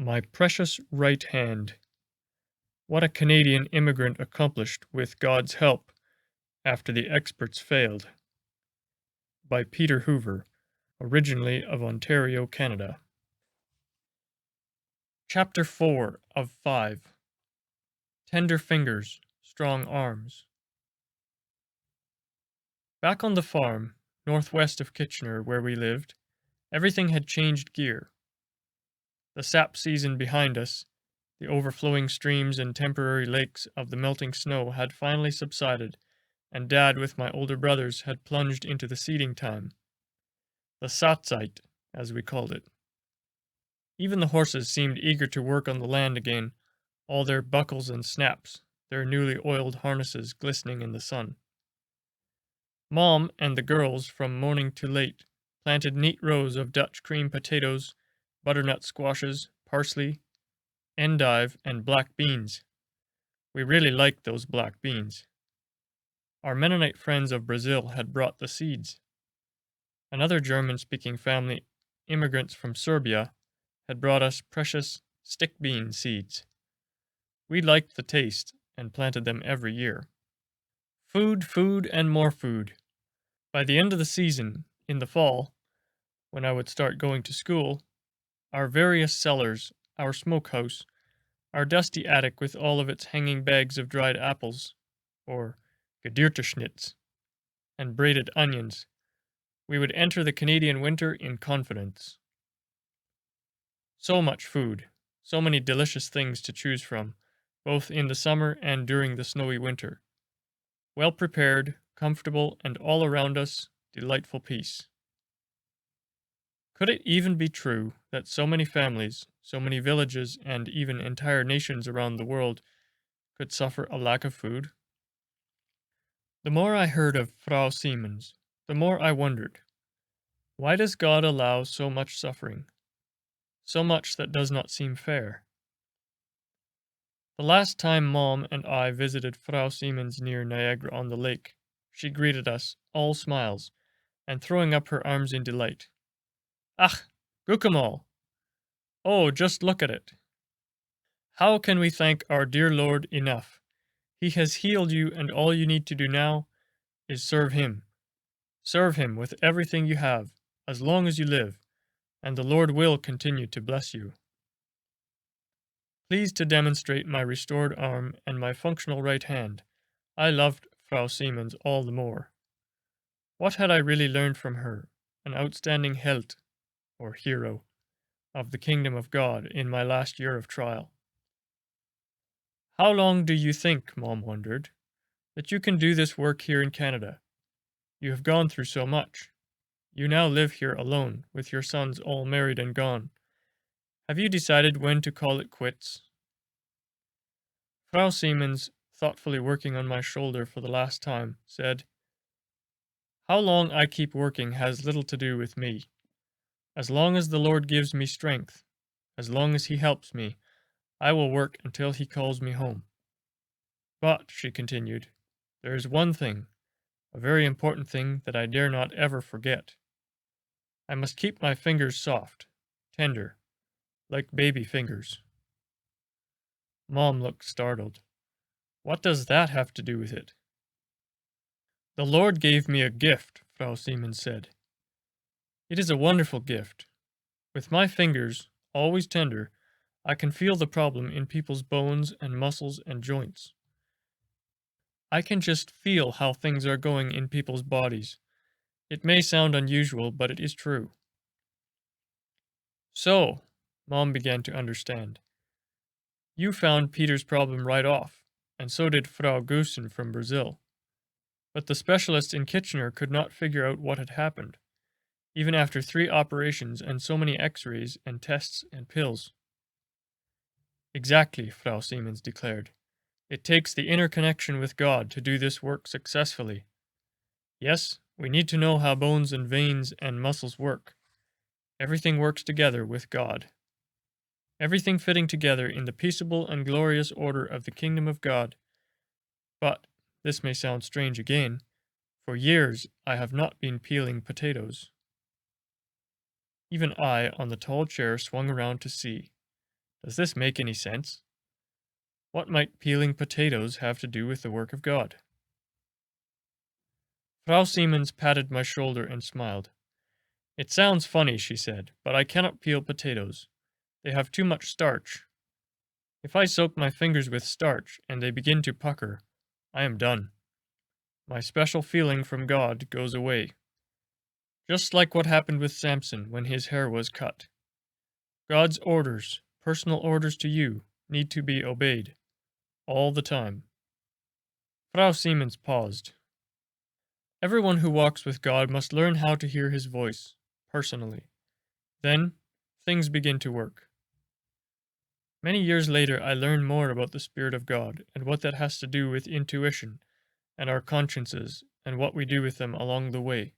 My precious right hand. What a Canadian immigrant accomplished with God's help after the experts failed. By Peter Hoover, originally of Ontario, Canada. Chapter 4 of 5. Tender Fingers, Strong Arms. Back on the farm, northwest of Kitchener, where we lived, everything had changed gear. The sap season behind us, the overflowing streams and temporary lakes of the melting snow had finally subsided, and Dad with my older brothers had plunged into the seeding time. The Satzeit, as we called it. Even the horses seemed eager to work on the land again, all their buckles and snaps, their newly oiled harnesses glistening in the sun. Mom and the girls, from morning to late, planted neat rows of Dutch cream potatoes, butternut squashes, parsley, endive, and black beans. We really liked those black beans. Our Mennonite friends of Brazil had brought the seeds. Another German-speaking family, immigrants from Serbia, had brought us precious stick bean seeds. We liked the taste and planted them every year. Food, food, and more food. By the end of the season, in the fall, when I would start going to school, our various cellars, our smokehouse, our dusty attic with all of its hanging bags of dried apples, or Gedierteschnitz, and braided onions, we would enter the Canadian winter in confidence. So much food, so many delicious things to choose from, both in the summer and during the snowy winter. Well prepared, comfortable, and all around us, delightful peace. Could it even be true that so many families, so many villages, and even entire nations around the world could suffer a lack of food? The more I heard of Frau Siemens, the more I wondered, why does God allow so much suffering? So much that does not seem fair. The last time Mom and I visited Frau Siemens near Niagara-on-the-Lake, she greeted us, all smiles, and throwing up her arms in delight. Ach, guck mal! Oh, just look at it! How can we thank our dear Lord enough? He has healed you, and all you need to do now is serve Him. Serve Him with everything you have, as long as you live, and the Lord will continue to bless you. Pleased to demonstrate my restored arm and my functional right hand, I loved Frau Siemens all the more. What had I really learned from her, an outstanding Held, or hero, of the kingdom of God in my last year of trial? How long do you think, Mom wondered, that you can do this work here in Canada? You have gone through so much. You now live here alone, with your sons all married and gone. Have you decided when to call it quits? Frau Siemens, thoughtfully working on my shoulder for the last time, said, How long I keep working has little to do with me. As long as the Lord gives me strength, as long as He helps me, I will work until He calls me home. But, she continued, there is one thing, a very important thing that I dare not ever forget. I must keep my fingers soft, tender, like baby fingers. Mom looked startled. What does that have to do with it? The Lord gave me a gift, Frau Siemens said. It is a wonderful gift. With my fingers, always tender, I can feel the problem in people's bones and muscles and joints. I can just feel how things are going in people's bodies. It may sound unusual, but it is true. So, Mom began to understand. You found Peter's problem right off, and so did Frau Goosen from Brazil. But the specialist in Kitchener could not figure out what had happened, even after 3 operations and so many x-rays and tests and pills. Exactly, Frau Siemens declared. It takes the inner connection with God to do this work successfully. Yes, we need to know how bones and veins and muscles work. Everything works together with God. Everything fitting together in the peaceable and glorious order of the kingdom of God. But, this may sound strange again, for years I have not been peeling potatoes. Even I, on the tall chair, swung around to see. Does this make any sense? What might peeling potatoes have to do with the work of God? Frau Siemens patted my shoulder and smiled. It sounds funny, she said, but I cannot peel potatoes. They have too much starch. If I soak my fingers with starch and they begin to pucker, I am done. My special feeling from God goes away. Just like what happened with Samson when his hair was cut. God's orders, personal orders to you, need to be obeyed. All the time. Frau Siemens paused. Everyone who walks with God must learn how to hear his voice, personally. Then, things begin to work. Many years later, I learned more about the Spirit of God and what that has to do with intuition and our consciences and what we do with them along the way.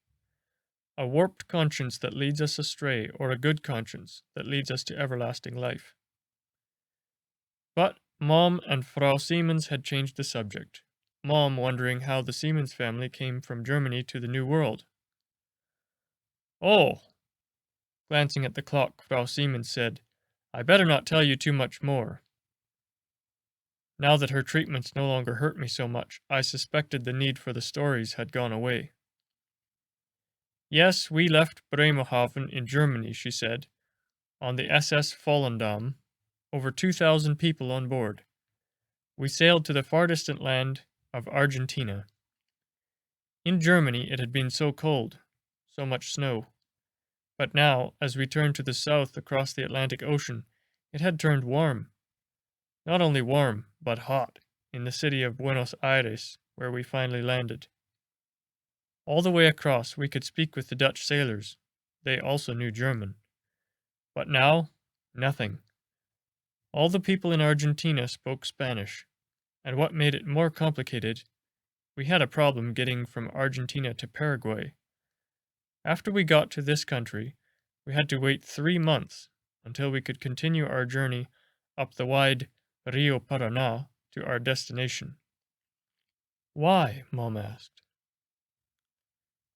A warped conscience that leads us astray, or a good conscience that leads us to everlasting life. But Mom and Frau Siemens had changed the subject. Mom wondering how the Siemens family came from Germany to the New World. Oh! Glancing at the clock, Frau Siemens said, I better not tell you too much more. Now that her treatments no longer hurt me so much, I suspected the need for the stories had gone away. Yes, we left Bremerhaven in Germany, she said, on the SS Volendam, over 2,000 people on board. We sailed to the far distant land of Argentina. In Germany it had been so cold, so much snow. But now, as we turned to the south across the Atlantic Ocean, it had turned warm. Not only warm, but hot, in the city of Buenos Aires, where we finally landed. All the way across we could speak with the Dutch sailors. They also knew German. But now, nothing. All the people in Argentina spoke Spanish, and what made it more complicated, we had a problem getting from Argentina to Paraguay. After we got to this country, we had to wait 3 months until we could continue our journey up the wide Rio Paraná to our destination. Why? Mom asked.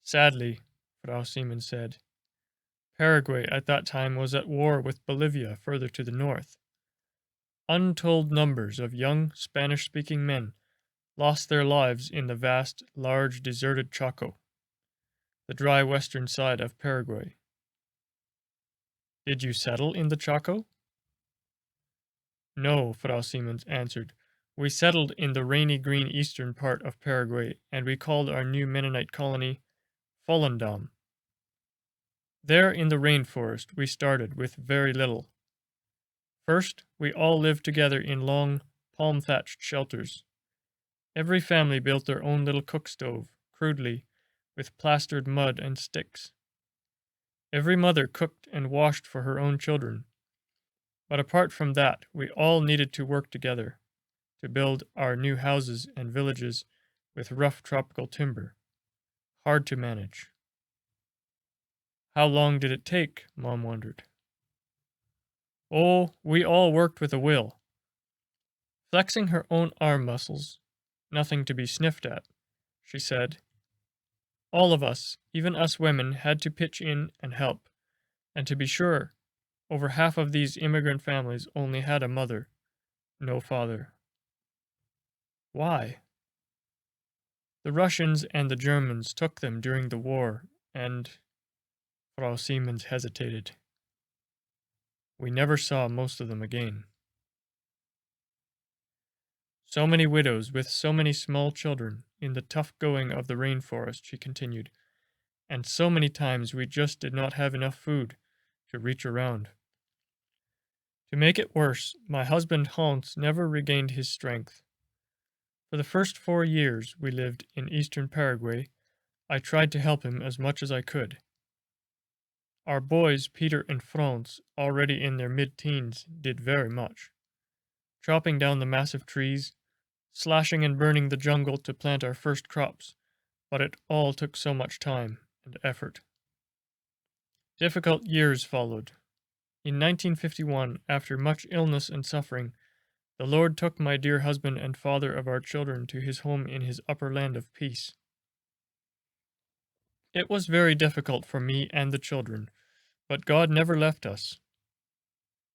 Sadly, Frau Siemens said, Paraguay at that time was at war with Bolivia further to the north. Untold numbers of young Spanish-speaking men lost their lives in the vast, large, deserted Chaco, the dry western side of Paraguay. Did you settle in the Chaco? No, Frau Siemens answered. We settled in the rainy green eastern part of Paraguay, and we called our new Mennonite colony Volendam. There in the rainforest we started with very little. First, we all lived together in long, palm-thatched shelters. Every family built their own little cook stove, crudely, with plastered mud and sticks. Every mother cooked and washed for her own children. But apart from that, we all needed to work together to build our new houses and villages with rough tropical timber. Hard to manage. How long did it take? Mom wondered. Oh, we all worked with a will. Flexing her own arm muscles, nothing to be sniffed at, she said. All of us, even us women, had to pitch in and help. And to be sure, over half of these immigrant families only had a mother, no father. Why? The Russians and the Germans took them during the war, and Frau Siemens hesitated. We never saw most of them again. So many widows with so many small children in the tough going of the rainforest, she continued, and so many times we just did not have enough food to reach around. To make it worse, my husband Hans never regained his strength. For the first 4 years we lived in eastern Paraguay, I tried to help him as much as I could. Our boys, Peter and Franz, already in their mid-teens, did very much. Chopping down the massive trees, slashing and burning the jungle to plant our first crops, but it all took so much time and effort. Difficult years followed. In 1951, after much illness and suffering, the Lord took my dear husband and father of our children to his home in his upper land of peace. It was very difficult for me and the children, but God never left us.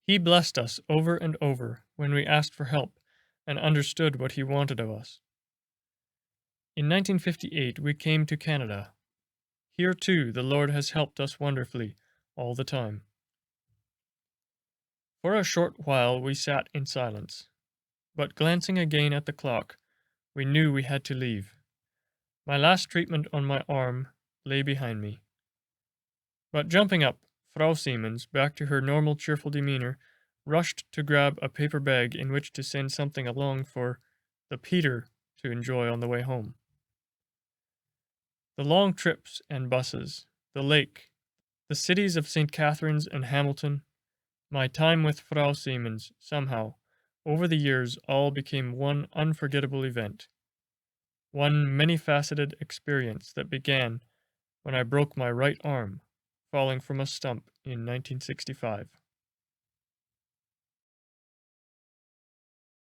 He blessed us over and over when we asked for help and understood what he wanted of us. In 1958, we came to Canada. Here, too, the Lord has helped us wonderfully all the time. For a short while we sat in silence, but glancing again at the clock, we knew we had to leave. My last treatment on my arm lay behind me. But jumping up, Frau Siemens, back to her normal cheerful demeanor, rushed to grab a paper bag in which to send something along for the Peter to enjoy on the way home. The long trips and buses, the lake, the cities of St. Catharines and Hamilton, my time with Frau Siemens, somehow, over the years, all became one unforgettable event. One many-faceted experience that began when I broke my right arm, falling from a stump in 1965.